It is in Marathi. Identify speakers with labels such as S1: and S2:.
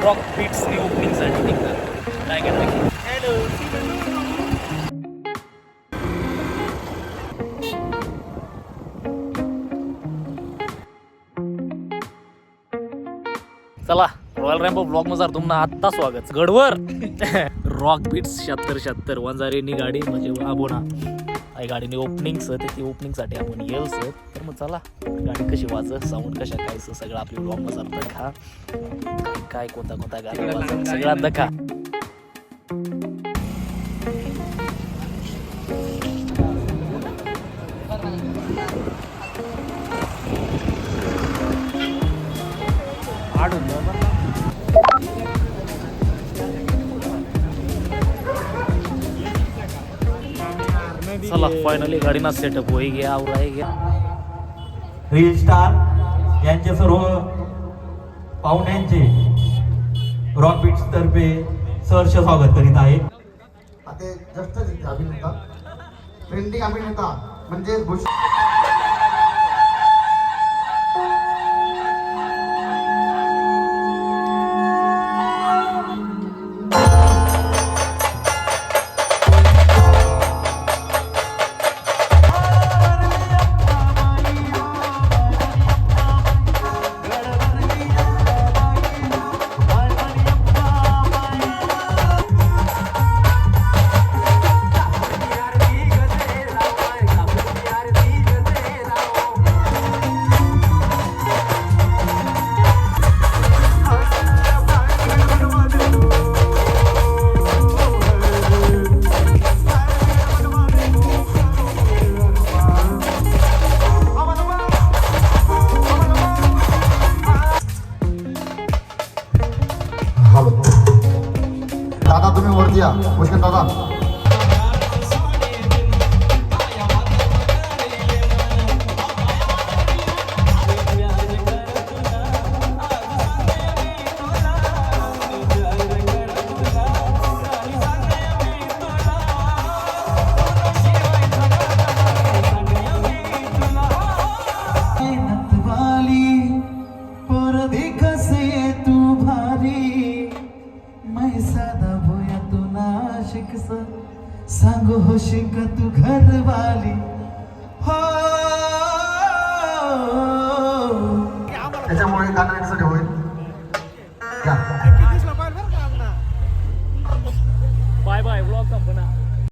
S1: रॉक बीट्सनी ओपनिंगसाठी निघतात. काय करणार? हॅलो. चला, रॉयल रॅम्बो ब्लॉग मजार तुम्हाला आत्ता स्वागत. गडवर रॉक बीट्स 76 वंजारीनी गाडी म्हणजे आबोना आई गाडीने ओपनिंग सर ती ओपनिंगसाठी आपण येल सर. तर मग चला गाडी कशी वाजत साऊंड कशा काय सगळं आपली ब्लॉग मजार दखा काय कोणता कोणता गाडी वाजत सगळा दखा. चला फायनली गाडीना सेटअप होई गया आवरा गया.
S2: रील स्टार यांचे सर्व पाहुण्यांचे रॉक बीट्स तर्फे सहर्ष स्वागत करीत आहे.
S3: आता जस्ट अभिनेता ट्रेंडिंग अभिनेता म्हणजे दादा तुम्ही वरती या. मुश्किल दादा